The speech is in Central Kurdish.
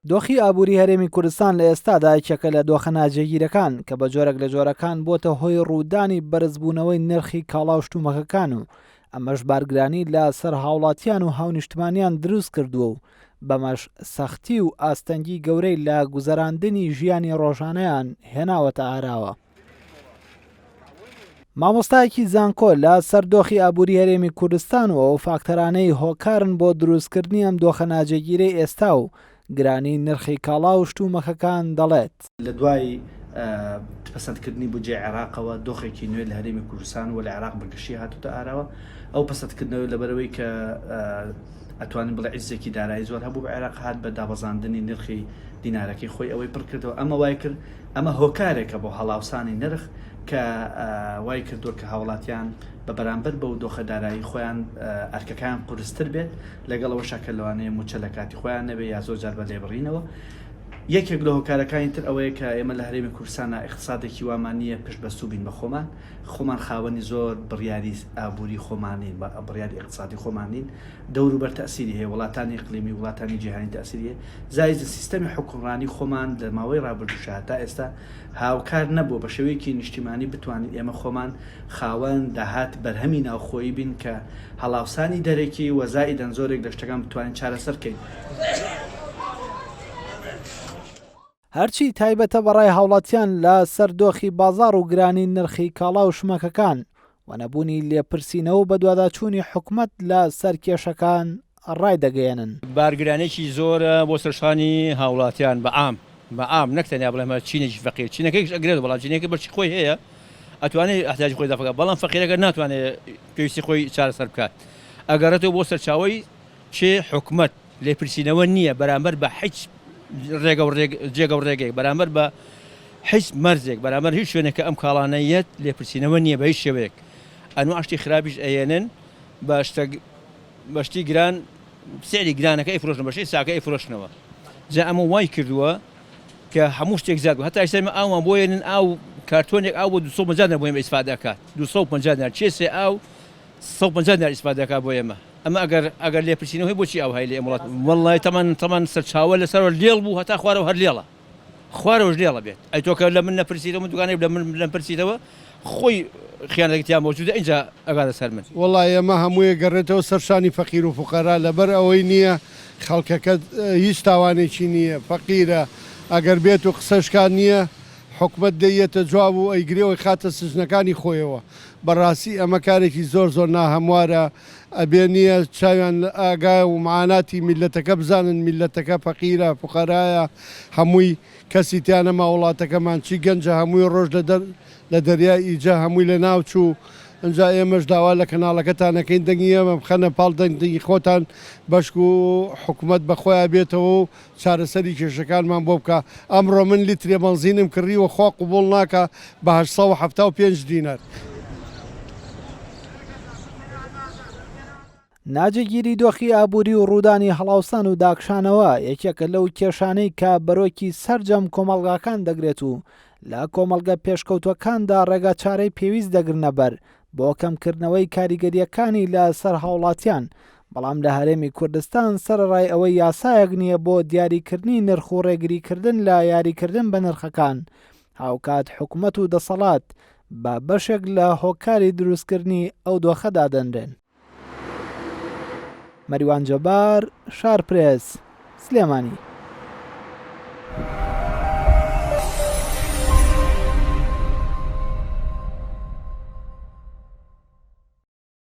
دۆخی ئابووری هەرێمی کوردستان لە ئێستادا یەکێکە لە دۆخە ناجێگیرەکان کە بە جۆرێک لە جۆرەکان بۆتە هۆی ڕوودانی بەرزبوونەوەی نرخی کاڵا و شتومەکەکان و ئەمەش بارگرانی لە سەر هاوڵاتیان و هاونیشتمانیان دروست کردووە و بەمەش سەختی و ئاستەنگی گەورەی لە گوزەراندنی ژیانی ڕۆژانەیان هێناوەتە ئاراوە. مامۆستایەکی زانکۆ لە سەردۆخی ئابووری هەرێمی کوردستان و فاکتەرانەی هۆکارن بۆ دروستکردنی ئەم دۆخە ناجێگیرەی ئێستا و گرانی نرخی کاڵا و شتومەکەکان دەڵێت. لە دوای پەسەندکردنی بودجێ عێراقەوە دۆخێکی نوێ لە هەرێمی کوردستان و لە عێراق بەگشتی هاتوتە ئاراوە. ئەو پەسەندکردنەوە لەبەرەوەی کە ئەتوانین بڵێ عیزێکی دارایی زۆر هەبوو بە عێراق هات بە دابەزاندنی نرخی دینارەکەی خۆی ئەوەی پڕکردەوە. ئەمە وای کرد ئەمە هۆکارێکە بۆ هەڵاوسانی نرخ کە وای کردووە کە هاوڵاتیان بە بەرامبەر بەو دۆخە دارایی خۆیان ئەرکەکان قورستر بێت لەگەڵەوە شەکە لەوانەیە موچە لە کاتی خۆیان نەبێت یا زۆر جار بە لێبڕینەوە. یەکێک لە هۆکارەکانی تر ئەوەیە کە ئێمە لە هەرێمی کوردستانە اقتصادێکی وامانیە پشت بەستوو بین بە خۆمان خاوەنی زۆر بڕیاری ئابووری خۆمانین بە بڕیاری اقتصادی خۆمانین دەوروبەر تەسیری هەیە وڵاتانی ئیقلیمی وڵاتانی جیهانی تەسیری هەیە زایز سیستەمی حکومڕانی خۆمان لە ماوەی ڕابردووشە تا ئێستا هاوکار نەبووە بە شێوەیەکی نیشتیمانی بتوانین ئێمە خۆمان خاوەن داهات بەرهەمی ناوخۆیی بین کە هەڵاوسانی دەرێکی وەزائیدەن زۆرێک لە شتەکان بتوانین چارەسەرکەین. هەرچی تایبەتە بەڕای هاوڵاتیان لە سەردۆخی بازاڕ و گرانی نرخی کاڵا و شمەکەکان و نەبوونی لێپرسینەوە بە دوواداچوونی حکومەت لە سەر کێشەکان ڕای دەگەێنن. بارگرانێکی زۆرە بۆ سەرشانی هاوڵاتیان بە ئام نەکتەنیا بڵێمە چینێکی فەقیر چینەکەیش ئەگرێت بەڵام چینەکە بەرچی خۆی هەیە ئەتوانێت احتیاجی خۆی دەفەکە بەڵام فەقیرەکە ناتوانێت پێویستی خۆی چارەسەر بکات ئەگەڕێتەوە بۆ سەرچاوی چێ حکومەت لێپرسینەوە نییە بەرامبەر بە هیچ جێگە و ڕێگەی بەرامبەر بە هیچ مەرزێک بەرامبەر هیچ شوێنێکە ئەم کاڵانەیەت لێپرسینەوە نییە بە هیچ شێوەیەک ئەنوە ئاشتی خراپیش ئەێنن بەشتی گران سێری گرانەکە ئەیفرۆشن بەشەی ساکە ئەیفرۆشنەوە جا ئەمە وای کردووە کە هەموو شتێک زیاد بوو هەتا ئێستا ئاومان بۆێنن ئاو کارتۆنێک ئاو بۆ 250 دینار بۆ ئێمە ئیسفادەکات 250 دینار چێسێ ئاو 150 دینار ئیسفادەکات بۆ ئێمە ئەمە ئەگەر لێپرسینەوەی بۆچی ئەو هەیە لە ئێمە وڵات وەڵڵای تەمان سەرچاوە لەسەرەوە لێڵ بوو هەتا خوارەوە هەر لێڵە خوارەوەش لێڵە بێت ئەی تۆ کە لە من نەپرسیتەوە دوکانەی لە من پرسیتەوە خۆی خیانەتێکیان موجودە اینجا ئەگاتە سەر من. وەڵڵای ئێمە هەموویە گەڕێتەوە سەرشانی فەقیر و فوقەرا لەبەر ئەوەی نییە خەڵکەکە هیچ تاوانێکی نییە فەقیرە ئەگەر بێت و قسەشکان نییە حکومەت دەیەتە جواب و ئەیگرێەوەی خاتە سژنەکانی خۆیەوە بەڕاستی ئەمە کارێکی زۆر ناهەموارە ئەبێ نییە چاویان ئاگای و معاناتی میلەتەکە بزانن میلەتەکە فەقیرە فوقەرایە هەمووی کەسی تیانەما وڵاتەکەمان چی گەنجە هەمووی ڕۆژ لە دەریای ئیجا هەمووی لە ناوچوو ئەجا ئێمەش داوا لە کەناڵەکەتانەکەین دەنگی ئێمە بخەنە پاڵ دەنگی خۆتان بەشک و حکومەت بەخۆیان بێتەوە و چارەسەری کێشەکانمان بۆ بکە ئەمڕۆ من لیترێ بەنزینم کڕیوە خۆ قوبوڵ ناکە بە 875 دینار. ناجێگیری دۆخی ئابووری و ڕوودانی هەڵاوسان و داکشانەوە یەکێکە لەو کێشانەی کە بەرۆکی سەرجەم کۆمەڵگاکان دەگرێت و لە کۆمەڵگە پێشکەوتوەکاندا ڕێگا چارەی پێویست دەگرنە بەر بۆ کەمکردنەوەی کاریگەریەکانی لە سەر هاوڵاتیان بەڵام لە هەرێمی کوردستان سەرڕای ئەوەی یاسایەک نییە بۆ دیاریکردنی نرخ و ڕێگریکردن لە یاریکردن بە نرخەکان هاوکات حکومەت و دەسەڵات بە بەشێک لە هۆکاری دروستکردنی ئەو دۆخەدا دەنرێن. مەریوان جەبار، شارپرێس، سلێمانی.